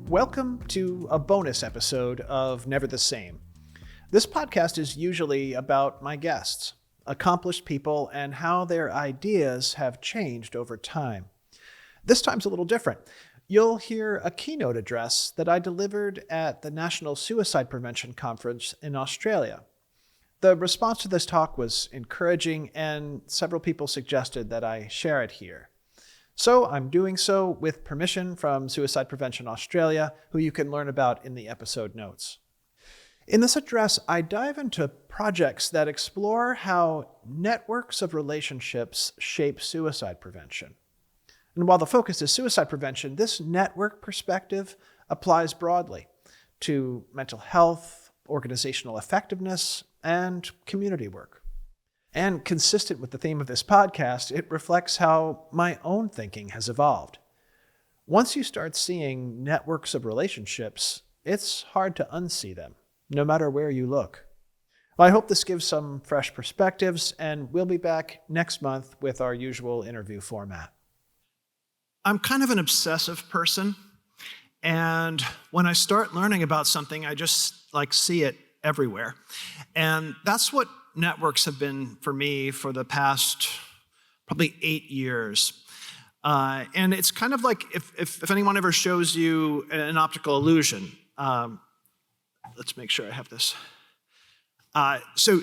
Welcome to a bonus episode of Never the Same. This podcast is usually about my guests, accomplished people, and how their ideas have changed over time. This time's a little different. You'll hear a keynote address that I delivered at the National Suicide Prevention Conference in Australia. The response to this talk was encouraging, and several people suggested that I share it here. So I'm doing so with permission from Suicide Prevention Australia, who you can learn about in the episode notes. In this address, I dive into projects that explore how networks of relationships shape suicide prevention. And while the focus is suicide prevention, this network perspective applies broadly to mental health, organizational effectiveness, and community work. And consistent with the theme of this podcast, it reflects how my own thinking has evolved. Once you start seeing networks of relationships, it's hard to unsee them, no matter where you look. Well, I hope this gives some fresh perspectives, and we'll be back next month with our usual interview format. I'm kind of an obsessive person, and when I start learning about something, I just see it everywhere. And that's what networks have been for me for the past probably 8 years. And it's kind of like if anyone ever shows you an optical illusion. Let's make sure I have this. So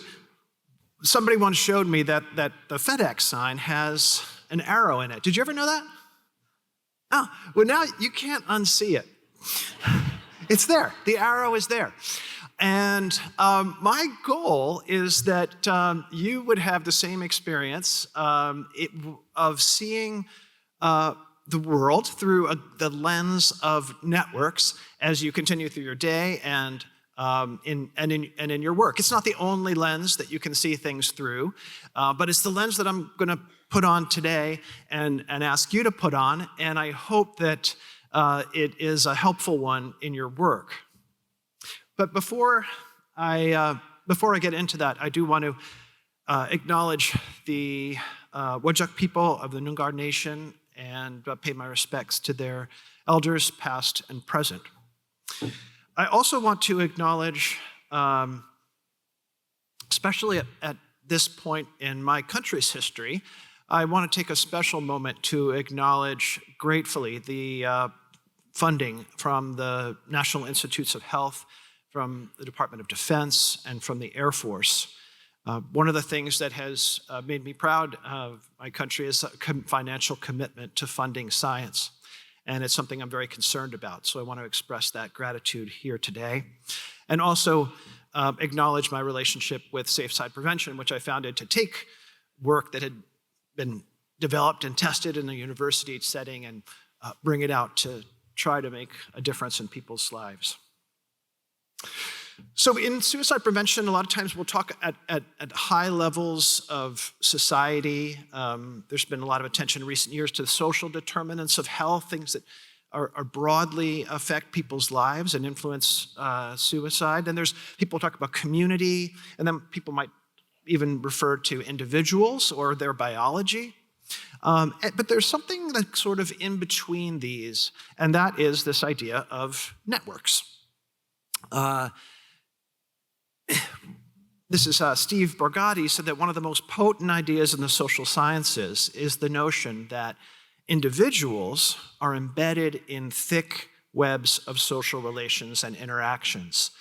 somebody once showed me that the FedEx sign has an arrow in it. Did you ever know that? Oh, well, now you can't unsee it. It's there. The arrow is there. And my goal is that you would have the same experience of seeing the world through the lens of networks as you continue through your day and in your work. It's not the only lens that you can see things through, but it's the lens that I'm going to put on today and ask you to put on, and I hope that it is a helpful one in your work. But before I get into that, I do want to acknowledge the Whadjuk people of the Noongar Nation and pay my respects to their elders, past and present. I also want to acknowledge, especially at this point in my country's history, I want to take a special moment to acknowledge gratefully the funding from the National Institutes of Health, from the Department of Defense, and from the Air Force. One of the things that has made me proud of my country is a financial commitment to funding science. And it's something I'm very concerned about. So I want to express that gratitude here today. And also acknowledge my relationship with Safe Side Prevention, which I founded to take work that had been developed and tested in a university setting and bring it out to try to make a difference in people's lives. So in suicide prevention, a lot of times we'll talk at high levels of society. There's been a lot of attention in recent years to the social determinants of health, things that are broadly affect people's lives and influence suicide. And there's people talk about community, and then people might even refer to individuals or their biology. But there's something that's sort of in between these, and that is this idea of networks. This is Steve Borgatti said that one of the most potent ideas in the social sciences is the notion that individuals are embedded in thick webs of social relations and interactions.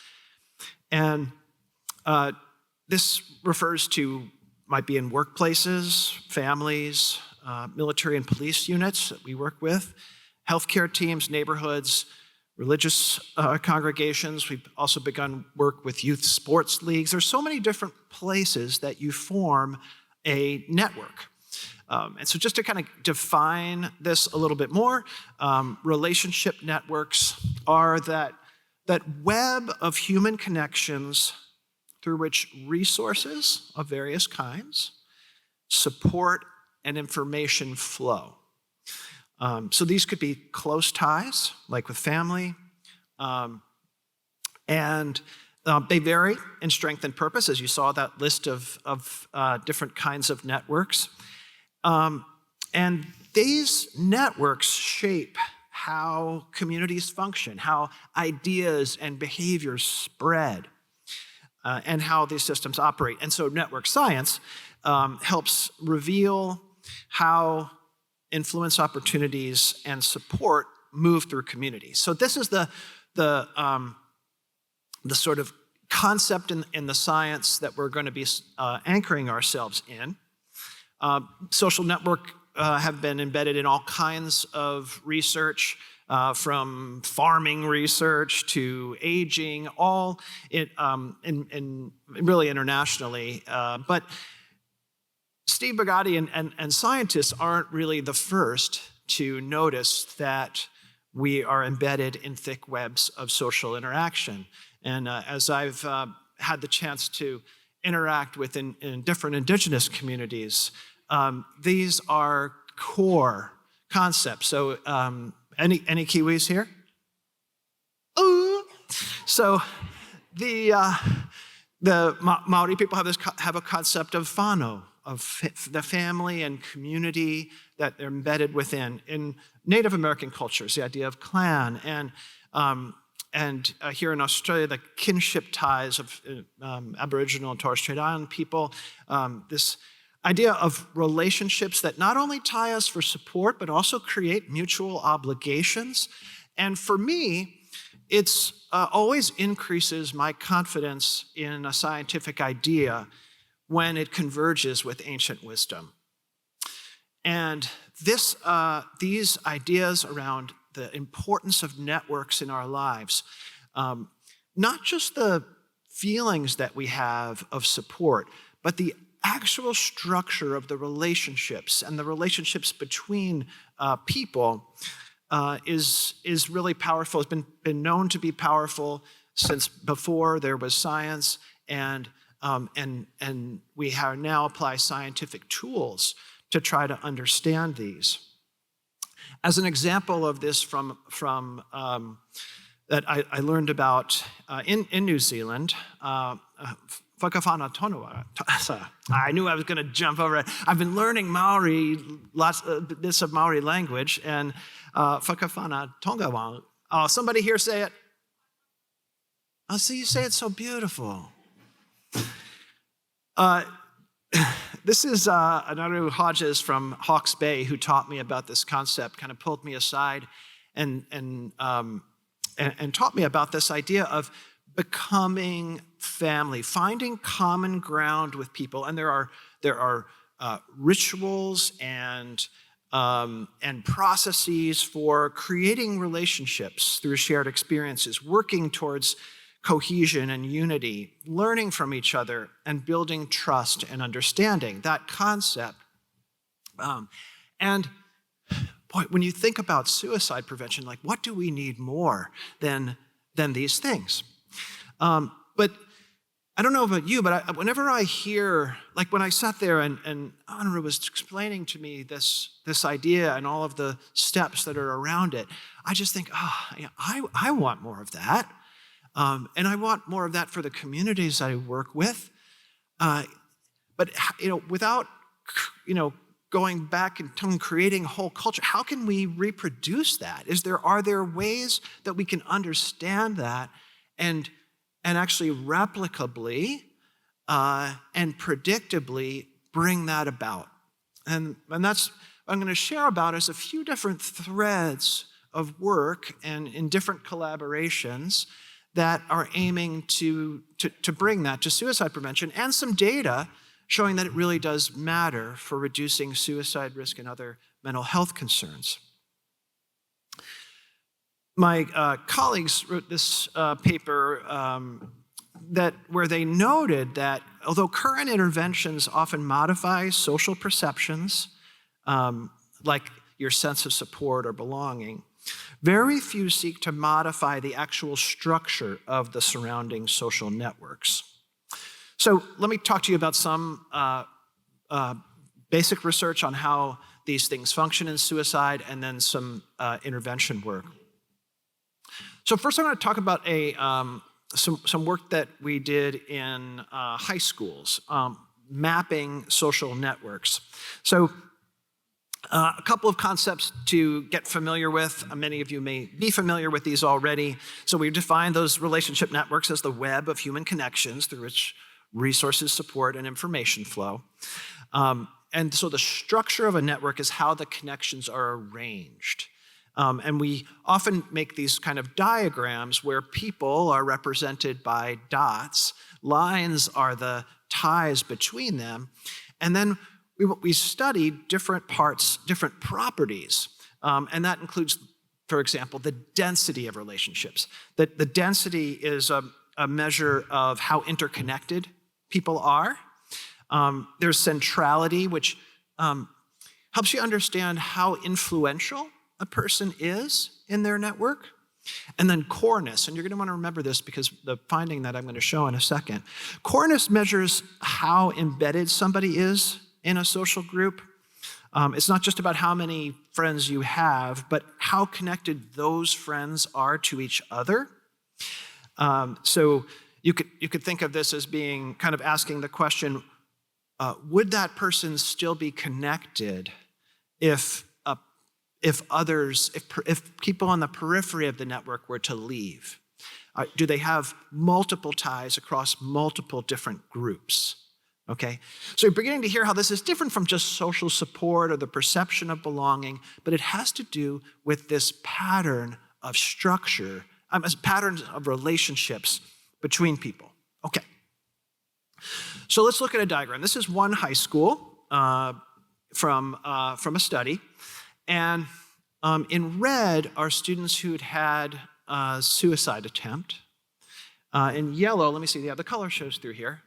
And this refers to, might be in workplaces, families, military and police units that we work with, healthcare teams, neighborhoods, religious congregations. We've also begun work with youth sports leagues. There's so many different places that you form a network. And so just to kind of define this a little bit more, relationship networks are that web of human connections through which resources of various kinds support and information flow. So these could be close ties, like with family, and they vary in strength and purpose, as you saw that list of different kinds of networks. And these networks shape how communities function, how ideas and behaviors spread, and how these systems operate. And so network science helps reveal how influence, opportunities, and support move through communities. So this is the sort of concept in the science that we're going to be anchoring ourselves in. Social network have been embedded in all kinds of research, from farming research to aging, all in really internationally. But Steve Bugatti and scientists aren't really the first to notice that we are embedded in thick webs of social interaction. And as I've had the chance to interact with in different indigenous communities, these are core concepts. So any Kiwis here? Ooh. So the Maori people have a concept of whānau, of the family and community that they're embedded within. In Native American cultures, the idea of clan, and here in Australia, the kinship ties of Aboriginal and Torres Strait Island people, this idea of relationships that not only tie us for support, but also create mutual obligations. And for me, it's always increases my confidence in a scientific idea when it converges with ancient wisdom. And these ideas around the importance of networks in our lives, not just the feelings that we have of support, but the actual structure of the relationships and the relationships between people is really powerful. It's been known to be powerful since before there was science, and we have now apply scientific tools to try to understand these. As an example of this from that I learned about in New Zealand, whakawhana tonua. I knew I was going to jump over it. I've been learning Maori, lots of bits of Maori language, and whakawhana tonga. Oh, somebody here say it. Oh, see, you say it so beautiful. This is Anaru Hodges from Hawke's Bay, who taught me about this concept, kind of pulled me aside and taught me about this idea of becoming family, finding common ground with people. And there are rituals and processes for creating relationships through shared experiences, working towards cohesion and unity, learning from each other, and building trust and understanding, that concept. And boy, when you think about suicide prevention, like, what do we need more than these things? But I don't know about you, but whenever I hear, like when I sat there and Anaru was explaining to me this idea and all of the steps that are around it, I just think, I want more of that. And I want more of that for the communities I work with. But without going back and creating a whole culture, how can we reproduce that? Are there ways that we can understand that and actually replicably and predictably bring that about? And that's what I'm going to share about is a few different threads of work and in different collaborations that are aiming to bring that to suicide prevention, and some data showing that it really does matter for reducing suicide risk and other mental health concerns. My colleagues wrote this paper where they noted that although current interventions often modify social perceptions, like your sense of support or belonging, very few seek to modify the actual structure of the surrounding social networks. So let me talk to you about some basic research on how these things function in suicide, and then some intervention work. So first I'm going to talk about some work that we did in high schools, mapping social networks. So A couple of concepts to get familiar with. Many of you may be familiar with these already. So we define those relationship networks as the web of human connections through which resources, support, and information flow. And so the structure of a network is how the connections are arranged. And we often make these kind of diagrams where people are represented by dots. Lines are the ties between them. And then we study different parts, different properties. And that includes, for example, the density of relationships. The density is a measure of how interconnected people are. There's centrality, which helps you understand how influential a person is in their network. And then coreness, and you're going to want to remember this because the finding that I'm going to show in a second. Coreness measures how embedded somebody is in a social group. It's not just about how many friends you have, but how connected those friends are to each other. So you could think of this as being kind of asking the question, would that person still be connected if people on the periphery of the network were to leave? Do they have multiple ties across multiple different groups? Okay, so you're beginning to hear how this is different from just social support or the perception of belonging, but it has to do with this pattern of structure, patterns of relationships between people. Okay, so let's look at a diagram. This is one high school from a study, and in red are students who'd had a suicide attempt. In yellow, let me see, yeah, the color shows through here.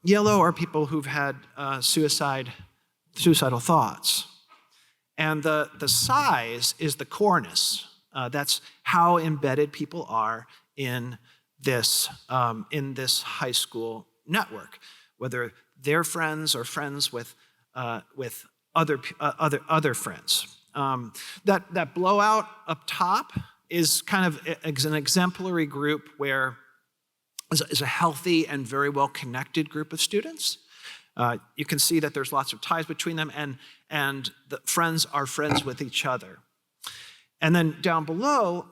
Yellow are people who've had suicidal thoughts. And the size is the coreness. That's how embedded people are in this high school network, whether they're friends or friends with other friends. That blowout up top is kind of an exemplary group where is a healthy and very well-connected group of students. You can see that there's lots of ties between them, and the friends are friends with each other. And then down below,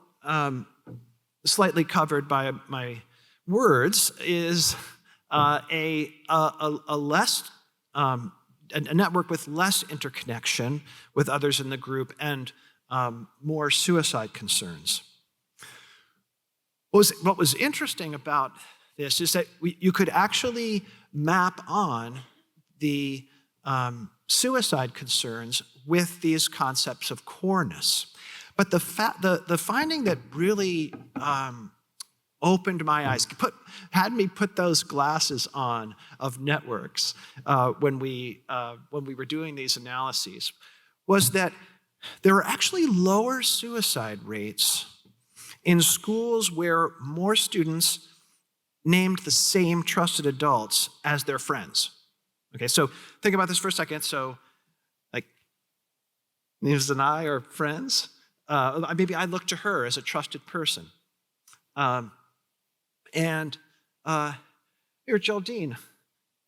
slightly covered by my words, is a network with less interconnection with others in the group and more suicide concerns. What was interesting about this is that you could actually map on the suicide concerns with these concepts of coreness. But the finding that really opened my eyes, had me put those glasses on of networks when we were doing these analyses, was that there were actually lower suicide rates in schools where more students named the same trusted adults as their friends. Okay, so think about this for a second. So, like, Nils and I are friends. Maybe I look to her as a trusted person. And here, Geraldine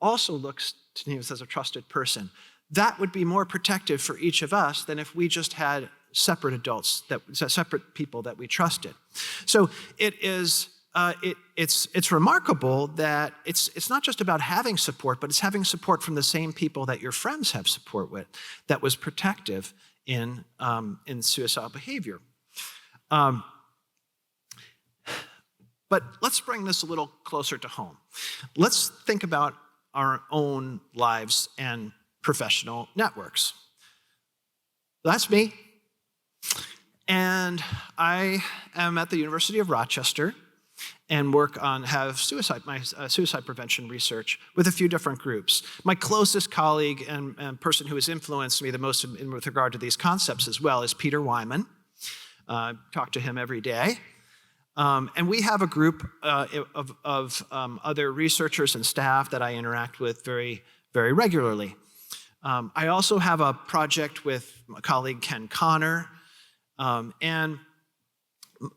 also looks to Nils as a trusted person. That would be more protective for each of us than if we just had separate adults, separate people that we trusted. So it's remarkable that it's not just about having support, but it's having support from the same people that your friends have support with that was protective in suicidal behavior. But let's bring this a little closer to home. Let's think about our own lives and professional networks. That's me. And I am at the University of Rochester and have suicide prevention research with a few different groups. My closest colleague and person who has influenced me the most with regard to these concepts as well is Peter Wingman. Talk to him every day. And we have a group of other researchers and staff that I interact with very, very regularly. I also have a project with my colleague Ken Connor, and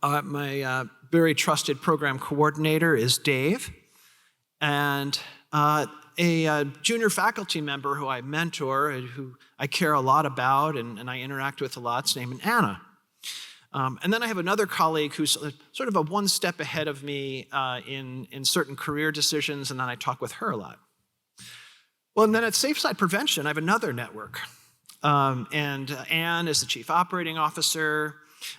my very trusted program coordinator is Dave. And a junior faculty member who I mentor and who I care a lot about and I interact with a lot. It's named Anna. And then I have another colleague who's sort of a one step ahead of me in certain career decisions, and then I talk with her a lot. Well, and then at Safe Side Prevention, I have another network. And Anne is the chief operating officer.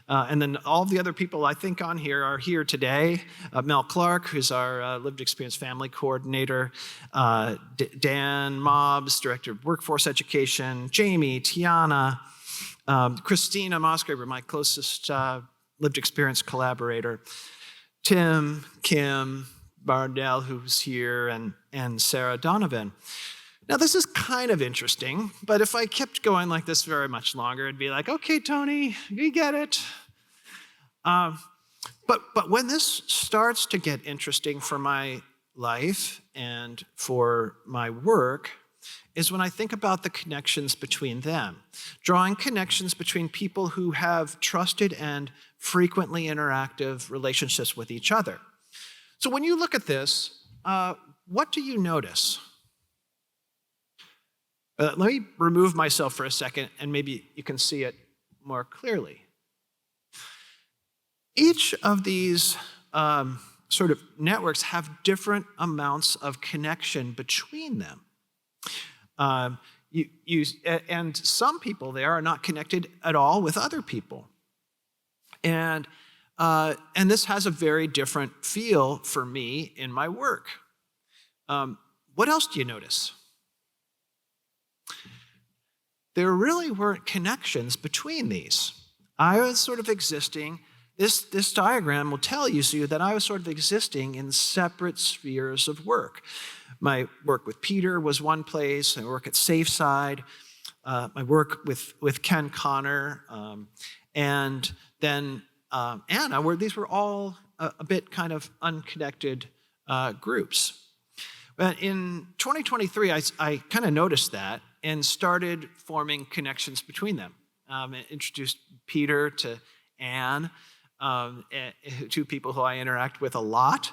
And then all the other people I think on here are here today. Mel Clark, who's our lived experience family coordinator. Dan Mobbs, director of workforce education. Jamie, Tiana. Christina Mosgraber, my closest lived experience collaborator. Tim, Kim, Bardell, who's here, and Sarah Donovan. Now, this is kind of interesting, but if I kept going like this very much longer, it'd be like, okay, Tony, we get it. But when this starts to get interesting for my life and for my work is when I think about the connections between them, drawing connections between people who have trusted and frequently interactive relationships with each other. So when you look at this, what do you notice? Let me remove myself for a second, and maybe you can see it more clearly. Each of these sort of networks have different amounts of connection between them. And some people there are not connected at all with other people. And this has a very different feel for me in my work. What else do you notice? There really weren't connections between these. I was sort of existing, this diagram will tell you that I was sort of existing in separate spheres of work. My work with Peter was one place, my work at Safe Side, my work with Ken Connor, and then Anna, where these were all a bit kind of unconnected groups. But in 2023, I kind of noticed that and started forming connections between them. Introduced Peter to Anne, two people who I interact with a lot.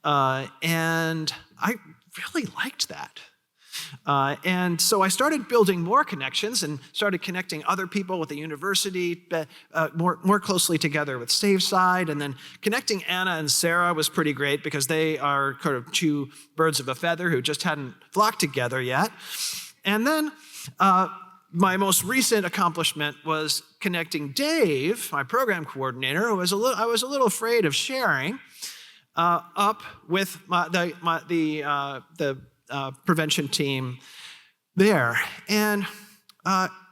And I really liked that. And so I started building more connections and started connecting other people with the university more closely together with Safe Side. And then connecting Anna and Sarah was pretty great because they are kind of two birds of a feather who just hadn't flocked together yet. And then my most recent accomplishment was connecting Dave, my program coordinator, who I was a little afraid of sharing, up with the prevention team there. And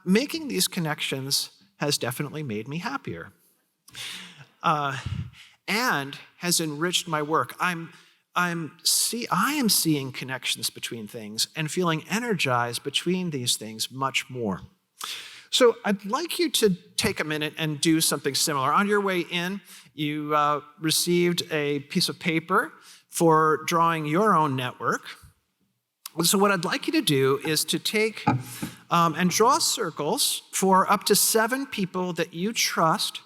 making these connections has definitely made me happier and has enriched my work. I am seeing connections between things and feeling energized between these things much more. So I'd like you to take a minute and do something similar. On your way in, you received a piece of paper for drawing your own network. So what I'd like you to do is to take and draw circles for up to 7 people that you trust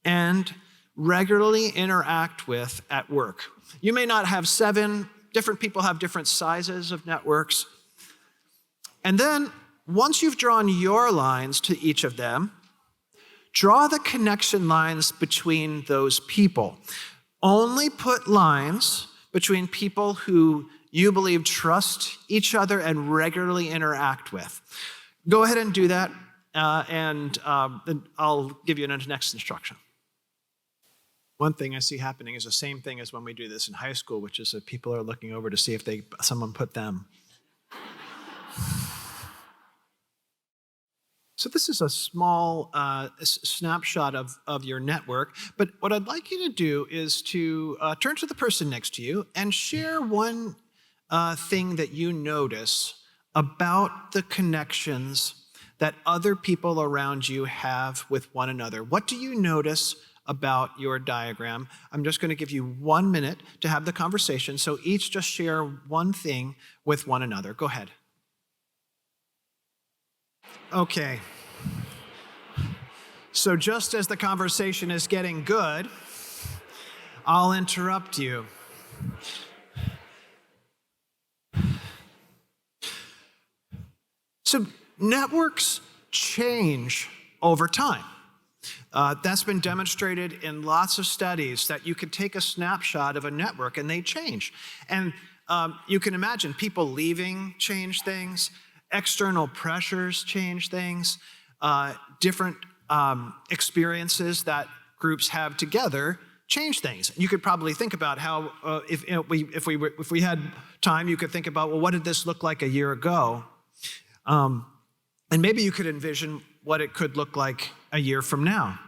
and regularly interact with at work. You may not have 7, different people have different sizes of networks. And then once you've drawn your lines to each of them, draw the connection lines between those people. Only put lines between people who you believe trust each other and regularly interact with. Go ahead and do that, and then I'll give you an next instruction. One thing I see happening is the same thing as when we do this in high school, which is that people are looking over to see if someone put them. So this is a small snapshot of your network, but what I'd like you to do is to turn to the person next to you and share one thing that you notice about the connections that other people around you have with one another. What do you notice about your diagram? I'm just going to give you 1 minute to have the conversation, so each just share one thing with one another. Go ahead. Okay. So just as the conversation is getting good, I'll interrupt you. So networks change over time. That's been demonstrated in lots of studies that you can take a snapshot of a network and they change. And you can imagine people leaving change things, external pressures change things, different experiences that groups have together change things. You could probably think about how, if we had time, you could think about, well, what did this look like a year ago? And maybe you could envision what it could look like a year from now.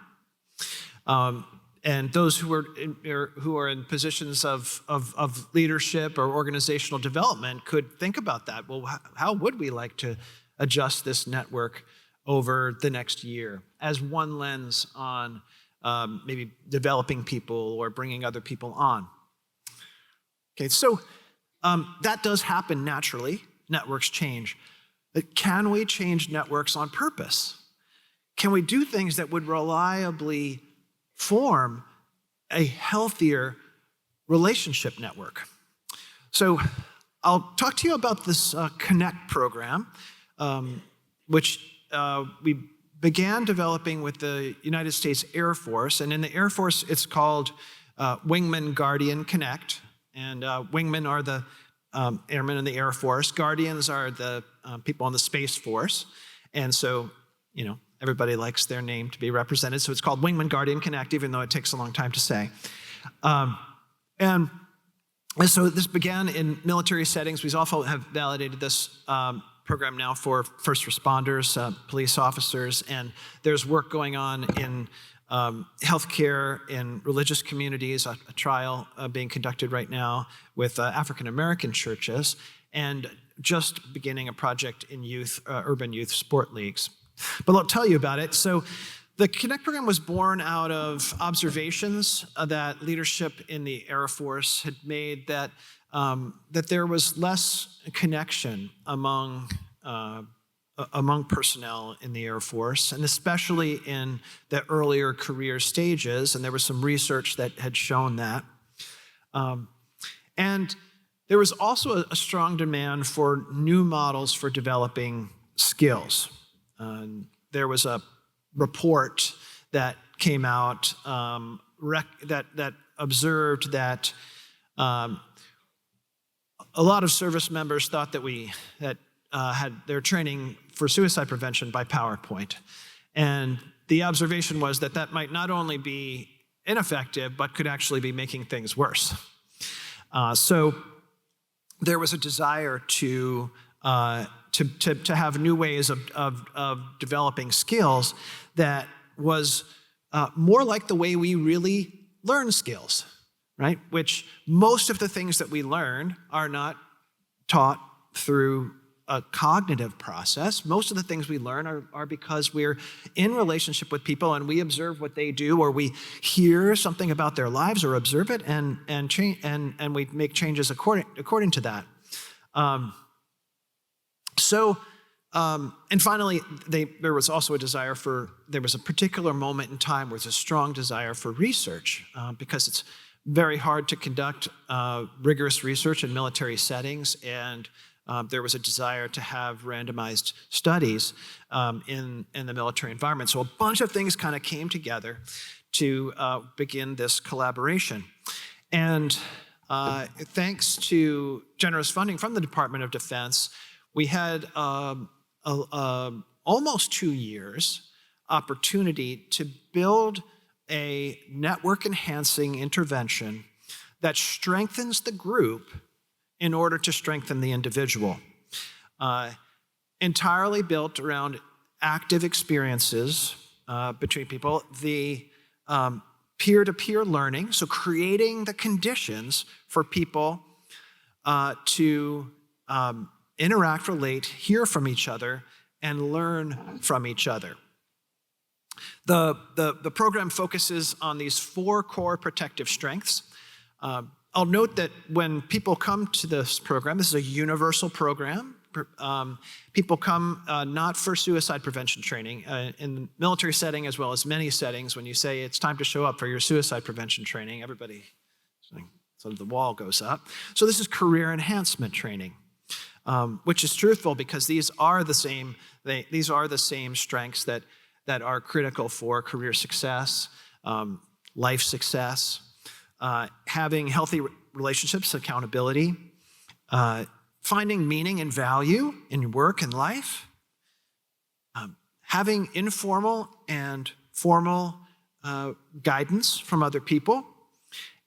And those who are in positions of leadership or organizational development could think about that. Well, how would we like to adjust this network over the next year as one lens on maybe developing people or bringing other people on? Okay, so that does happen naturally. Networks change. But can we change networks on purpose? Can we do things that would reliably form a healthier relationship network? So I'll talk to you about this Connect program, which we began developing with the United States Air Force. And in the Air Force, it's called Wingman Guardian Connect. And wingmen are the airmen in the Air Force. Guardians are the people on the Space Force. And so, everybody likes their name to be represented. So it's called Wingman Guardian Connect, even though it takes a long time to say. And so this began in military settings. We also have validated this program now for first responders, police officers, and there's work going on in healthcare, in religious communities, a trial being conducted right now with African-American churches, and just beginning a project in youth, urban youth sport leagues. But I'll tell you about it. So the Connect program was born out of observations that leadership in the Air Force had made that there was less connection among personnel in the Air Force, and especially in the earlier career stages, and there was some research that had shown that. And there was also a strong demand for new models for developing skills. There was a report that came out that observed that a lot of service members thought that had their training for suicide prevention by PowerPoint. And the observation was that might not only be ineffective, but could actually be making things worse. So there was a desire to have new ways of developing skills that was more like the way we really learn skills, right? Which most of the things that we learn are not taught through a cognitive process. Most of the things we learn are because we're in relationship with people and we observe what they do, or we hear something about their lives or observe it and we make changes according to that. And finally, there was also there was a particular moment in time where there's a strong desire for research because it's very hard to conduct rigorous research in military settings, and there was a desire to have randomized studies in the military environment. So a bunch of things kind of came together to begin this collaboration. And thanks to generous funding from the Department of Defense, we had almost 2 years opportunity to build a network-enhancing intervention that strengthens the group in order to strengthen the individual. Entirely built around active experiences between people, the peer-to-peer learning, so creating the conditions for people to interact, relate, hear from each other, and learn from each other. The program focuses on these 4 core protective strengths. I'll note that when people come to this program, this is a universal program. People come not for suicide prevention training. In the military setting, as well as many settings, when you say it's time to show up for your suicide prevention training, everybody, sort of the wall goes up. So this is career enhancement training. which is truthful because these are the same strengths that are critical for career success, life success, having healthy relationships, accountability, finding meaning and value in work and life, having informal and formal guidance from other people,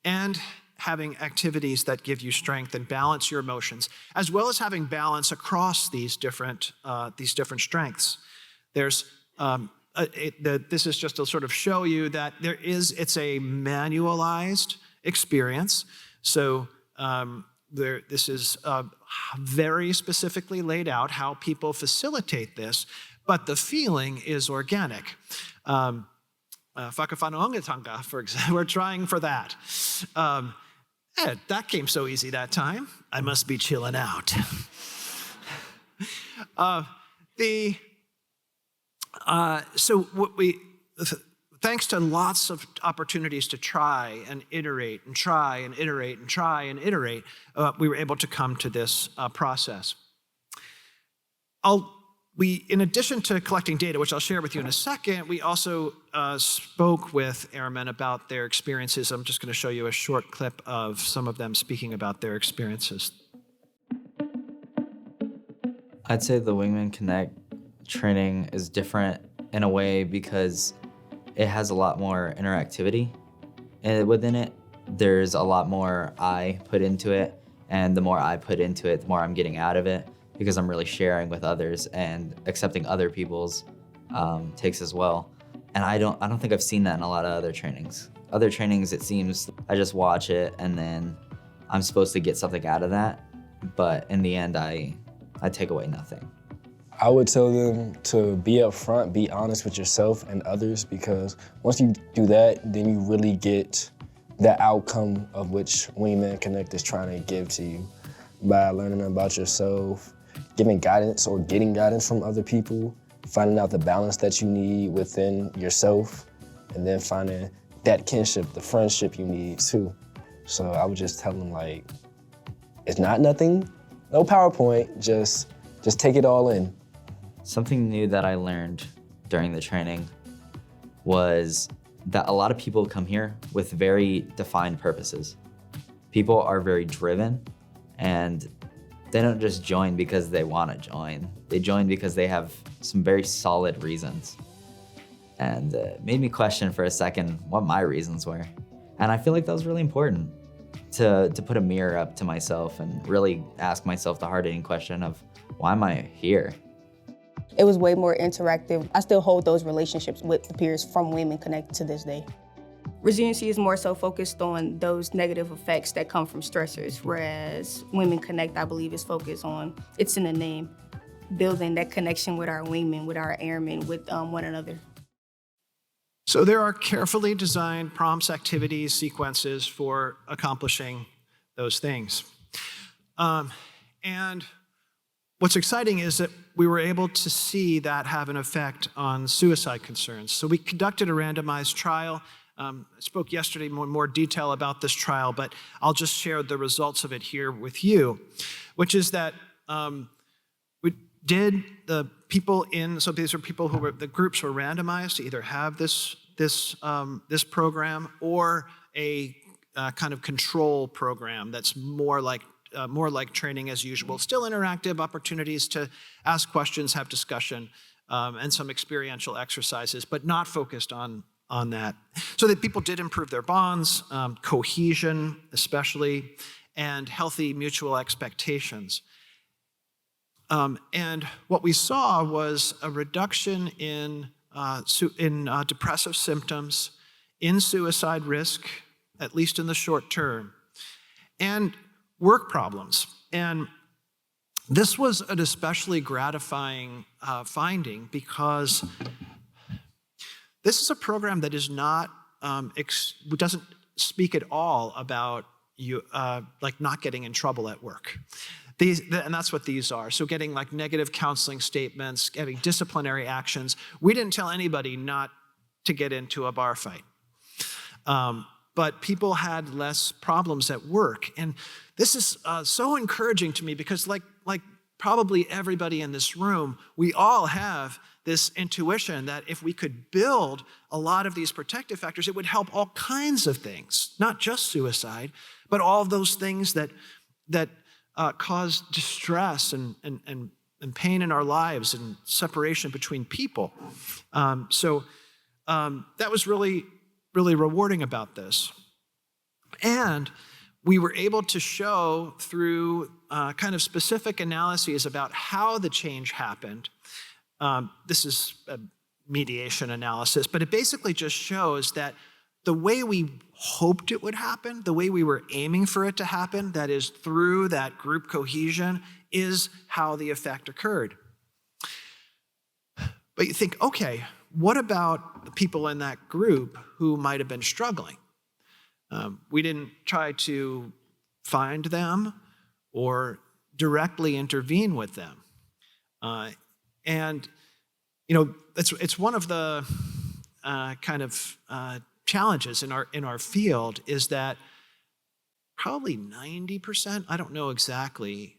and having activities that give you strength and balance your emotions, as well as having balance across these different strengths. This is just to sort of show you that it's a manualized experience. So this is very specifically laid out how people facilitate this, but the feeling is organic. Whakawhanaongatanga, for example, we're trying for that. That came so easy that time. I must be chilling out. Thanks to lots of opportunities to try and iterate and try and iterate and try and iterate, we were able to come to this process. In addition to collecting data, which I'll share with you in a second, we also spoke with airmen about their experiences. I'm just going to show you a short clip of some of them speaking about their experiences. I'd say the Wingman Connect training is different in a way because it has a lot more interactivity within it. There's a lot more I put into it, and the more I put into it, the more I'm getting out of it, because I'm really sharing with others and accepting other people's takes as well. And I don't think I've seen that in a lot of other trainings. Other trainings, it seems I just watch it and then I'm supposed to get something out of that, but in the end, I take away nothing. I would tell them to be upfront, be honest with yourself and others, because once you do that, then you really get the outcome of which Wingman Connect is trying to give to you by learning about yourself, giving guidance or getting guidance from other people, finding out the balance that you need within yourself, and then finding that kinship, the friendship you need too. So I would just tell them, like, it's not nothing, no PowerPoint, just take it all in. Something new that I learned during the training was that a lot of people come here with very defined purposes. People are very driven, and they don't just join because they want to join. They join because they have some very solid reasons. And it made me question for a second what my reasons were. And I feel like that was really important, to put a mirror up to myself and really ask myself the hard-hitting question of, why am I here? It was way more interactive. I still hold those relationships with the peers from Wingman Connect to this day. Resiliency is more so focused on those negative effects that come from stressors, whereas Wingman Connect, I believe, is focused on, it's in the name, building that connection with our wingmen, with our airmen, with one another. So there are carefully designed prompts, activities, sequences for accomplishing those things. And what's exciting is that we were able to see that have an effect on suicide concerns. So we conducted a randomized trial. I spoke yesterday in more detail about this trial, but I'll just share the results of it here with you, which is that we did the people so these are people who the groups were randomized to either have this program or a kind of control program that's more like training as usual. Still interactive opportunities to ask questions, have discussion, and some experiential exercises, but not focused on that. So that people did improve their bonds, cohesion especially, and healthy mutual expectations. And what we saw was a reduction in depressive symptoms, in suicide risk, at least in the short term, and work problems. And this was an especially gratifying finding because this is a program that is not, doesn't speak at all about you, like not getting in trouble at work. And that's what these are. So getting like negative counseling statements, getting disciplinary actions. We didn't tell anybody not to get into a bar fight. But people had less problems at work. And this is so encouraging to me because like probably everybody in this room, we all have this intuition that if we could build a lot of these protective factors, it would help all kinds of things, not just suicide, but all of those things that cause distress and pain in our lives and separation between people. So that was really, really rewarding about this. And we were able to show through kind of specific analyses about how the change happened. This is a mediation analysis, but it basically just shows that the way we hoped it would happen, the way we were aiming for it to happen, that is through that group cohesion, is how the effect occurred. But you think, okay, what about the people in that group who might have been struggling? We didn't try to find them or directly intervene with them. And, you know, it's one of the challenges in our field is that probably 90%, I don't know exactly,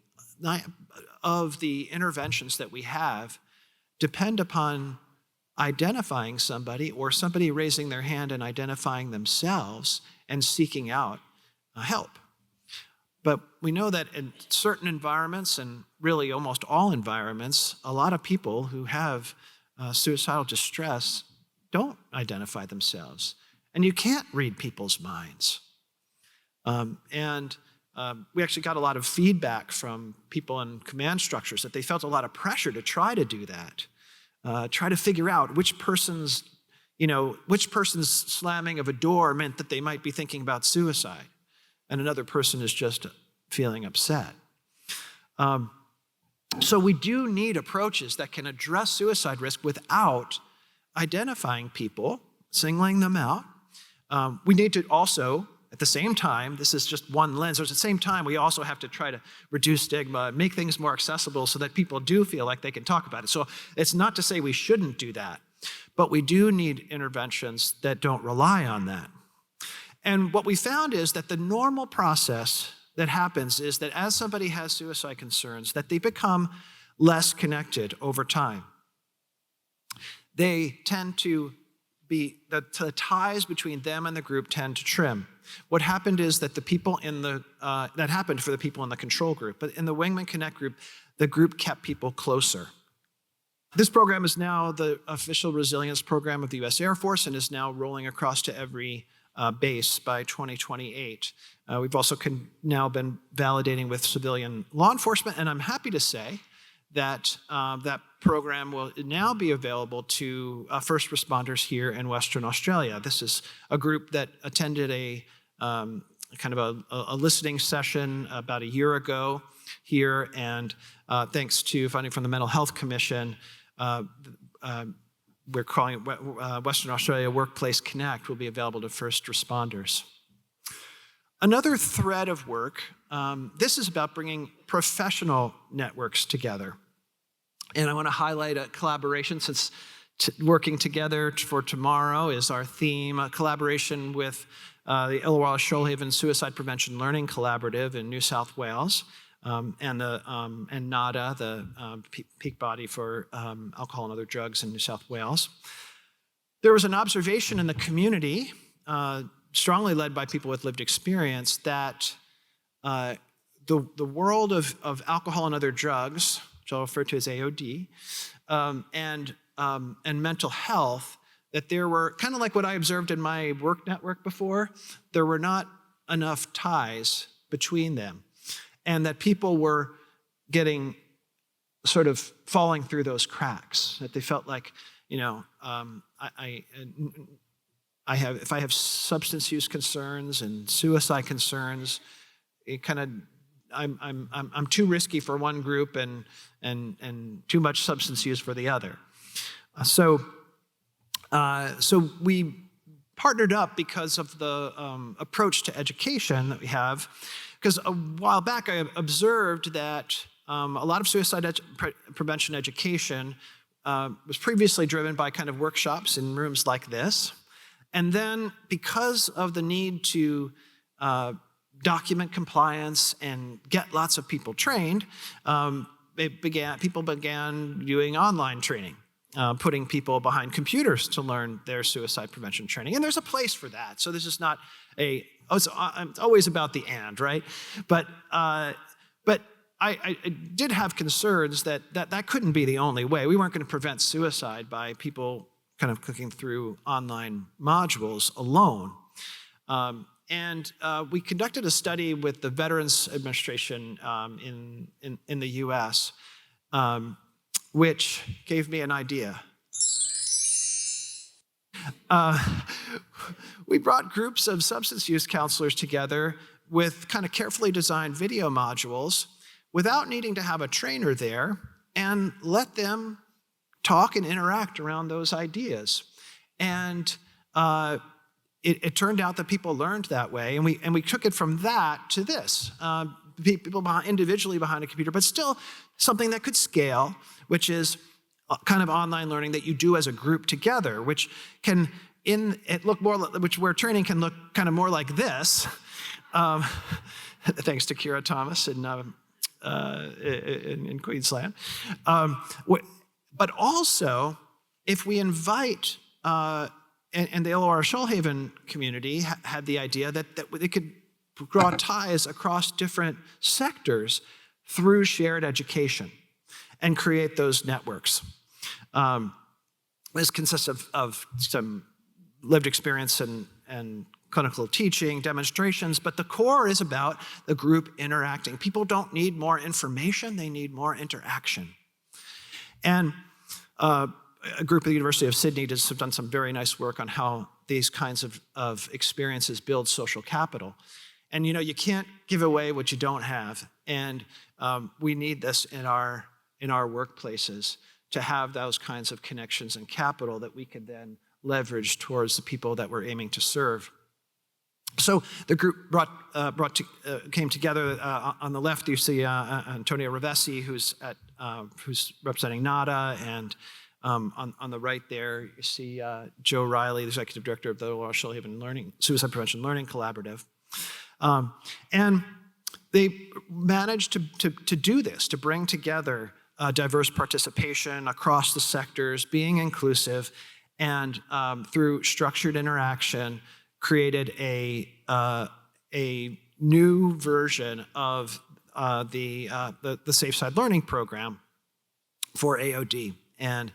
of the interventions that we have depend upon identifying somebody or somebody raising their hand and identifying themselves and seeking out help. But we know that in certain environments, and really almost all environments, a lot of people who have suicidal distress don't identify themselves. And you can't read people's minds. We actually got a lot of feedback from people in command structures that they felt a lot of pressure to try to do that, try to figure out which person's slamming of a door meant that they might be thinking about suicide, and another person is just feeling upset. So we do need approaches that can address suicide risk without identifying people, singling them out. We need to also, at the same time, this is just one lens, so at the same time, we also have to try to reduce stigma, make things more accessible so that people do feel like they can talk about it. So it's not to say we shouldn't do that, but we do need interventions that don't rely on that. And what we found is that the normal process that happens is that as somebody has suicide concerns, that they become less connected over time. They tend to be, the ties between them and the group tend to trim. What happened is that the people in the, that happened for the people in the control group, but in the Wingman Connect group, the group kept people closer. This program is now the official resilience program of the U.S. Air Force and is now rolling across to every base by 2028. We've also now been validating with civilian law enforcement, and I'm happy to say that that program will now be available to first responders here in Western Australia. This is a group that attended a kind of a listening session about a year ago here, and thanks to funding from the Mental Health Commission, we're calling it Western Australia Workplace Connect, will be available to first responders. Another thread of work, this is about bringing professional networks together. And I want to highlight a collaboration, since working together for tomorrow is our theme, a collaboration with the Illawarra Shoalhaven Suicide Prevention Learning Collaborative in New South Wales, and NADA, the peak body for alcohol and other drugs in New South Wales. There was an observation in the community, strongly led by people with lived experience, that the world of alcohol and other drugs, which I'll refer to as AOD, and mental health, that there were, kind of like what I observed in my work network before, there were not enough ties between them, and that people were getting sort of falling through those cracks, that they felt like, you know, if I have substance use concerns and suicide concerns, it kind of, I'm too risky for one group and too much substance use for the other. So we partnered up because of the approach to education that we have. Because a while back I observed that a lot of suicide prevention education was previously driven by kind of workshops in rooms like this. And then because of the need to document compliance and get lots of people trained, people began doing online training, putting people behind computers to learn their suicide prevention training. And there's a place for that. So this is not it's always about the and, right? But I did have concerns that couldn't be the only way. We weren't going to prevent suicide by people kind of clicking through online modules alone. And we conducted a study with the Veterans Administration in the US, which gave me an idea. We brought groups of substance use counselors together with kind of carefully designed video modules without needing to have a trainer there, and let them talk and interact around those ideas. And it turned out that people learned that way, and we took it from that to this. People individually behind a computer, but still something that could scale, which is kind of online learning that you do as a group together, which can where training can look kind of more like this. Thanks to Kira Thomas in Queensland. But also, if we invite, and the LOR Shoalhaven community had the idea that they could draw ties across different sectors through shared education and create those networks. This consists of some lived experience and clinical teaching, demonstrations, but the core is about the group interacting. People don't need more information, they need more interaction. And a group at the University of Sydney has done some very nice work on how these kinds of experiences build social capital. And you can't give away what you don't have. And we need this in our workplaces to have those kinds of connections and capital that we can then leverage towards the people that we're aiming to serve. So the group came together. On the left, you see Antonio Ravesi, who's representing NADA, and on the right there, you see Joe Riley, the executive director of the LOR Shoalhaven Suicide Prevention Learning Collaborative. And they managed to do this, to bring together diverse participation across the sectors, being inclusive, and through structured interaction, created a new version of the Safe Side Learning Program for AOD. And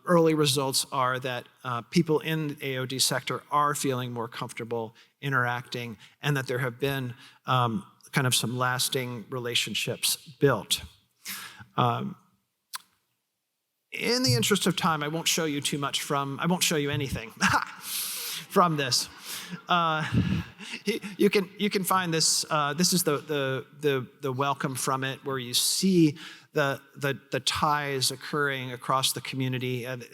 early results are that people in the AOD sector are feeling more comfortable interacting, and that there have been kind of some lasting relationships built. In the interest of time, I won't show you too much I won't show you anything from this. You can find this. This is the welcome from it, where you see the ties occurring across the community. And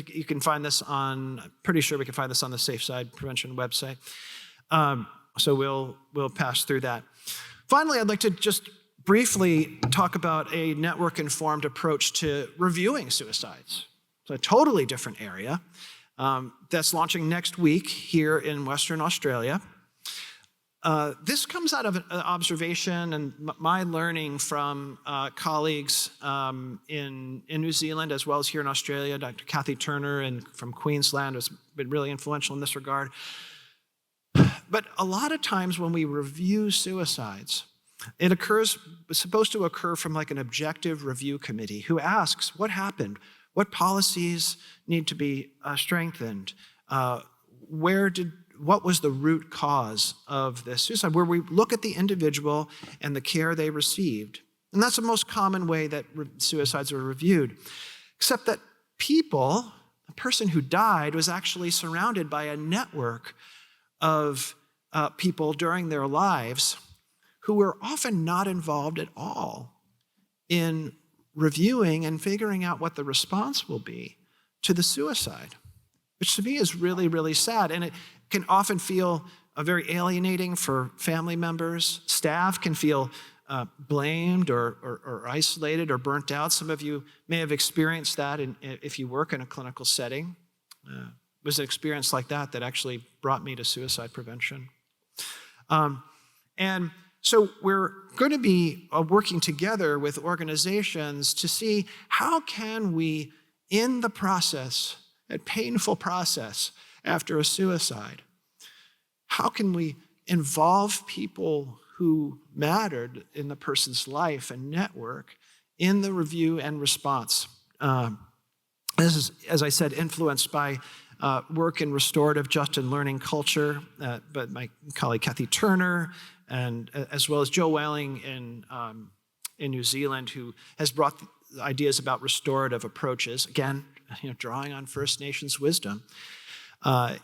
you can find this I'm pretty sure we can find this on the Safe Side Prevention website. So we'll pass through that. Finally, I'd like to just briefly talk about a network-informed approach to reviewing suicides. It's a totally different area. That's launching next week here in Western Australia. This comes out of an observation and my learning from colleagues in New Zealand, as well as here in Australia. Dr. Kathy Turner and from Queensland has been really influential in this regard. But a lot of times when we review suicides, it's supposed to occur from like an objective review committee who asks, what happened? What policies need to be strengthened? What was the root cause of this suicide? Where we look at the individual and the care they received. And that's the most common way that suicides are reviewed. Except that the person who died was actually surrounded by a network of people during their lives who were often not involved at all in reviewing and figuring out what the response will be to the suicide, which to me is really, really sad. And it can often feel very alienating for family members. Staff can feel blamed or isolated or burnt out. Some of you may have experienced that if you work in a clinical setting. It was an experience like that actually brought me to suicide prevention. And so we're going to be working together with organizations to see how can we, in the process, that painful process after a suicide, how can we involve people who mattered in the person's life and network in the review and response. This is, as I said, influenced by work in restorative just and learning culture, but my colleague Kathy Turner, and as well as Joe Welling in New Zealand, who has brought ideas about restorative approaches, again, drawing on First Nations wisdom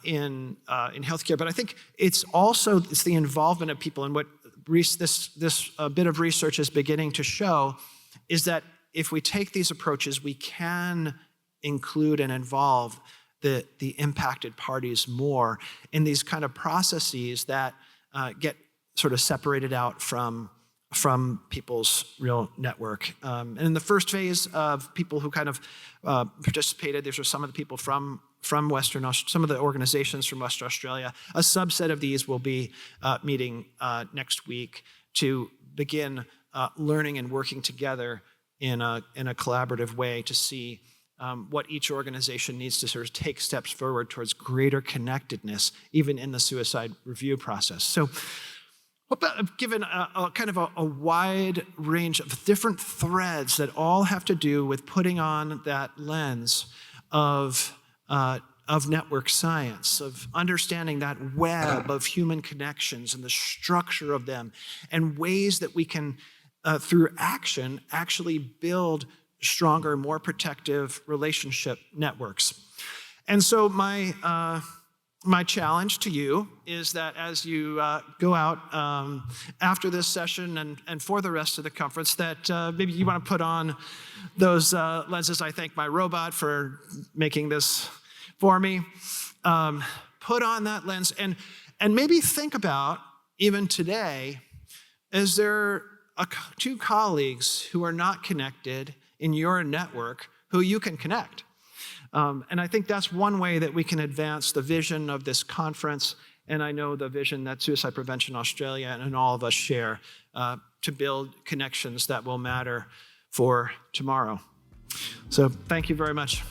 in healthcare. But I think it's the involvement of people, and what this bit of research is beginning to show is that if we take these approaches, we can include and involve the impacted parties more in these kind of processes that get sort of separated out from people's real network. And in the first phase of people who kind of participated, these were some of the people from some of the organizations from Western Australia. A subset of these will be meeting next week to begin learning and working together in a collaborative way to see what each organization needs to sort of take steps forward towards greater connectedness, even in the suicide review process. So I've given a kind of a wide range of different threads that all have to do with putting on that lens of network science, of understanding that web of human connections and the structure of them, and ways that we can, through action, actually build stronger, more protective relationship networks. And so my challenge to you is that as you go out after this session and for the rest of the conference, that maybe you want to put on those lenses. I thank my robot for making this for me. Put on that lens and maybe think about, even today, is there two colleagues who are not connected in your network who you can connect? And I think that's one way that we can advance the vision of this conference, and I know the vision that Suicide Prevention Australia and all of us share to build connections that will matter for tomorrow. So thank you very much.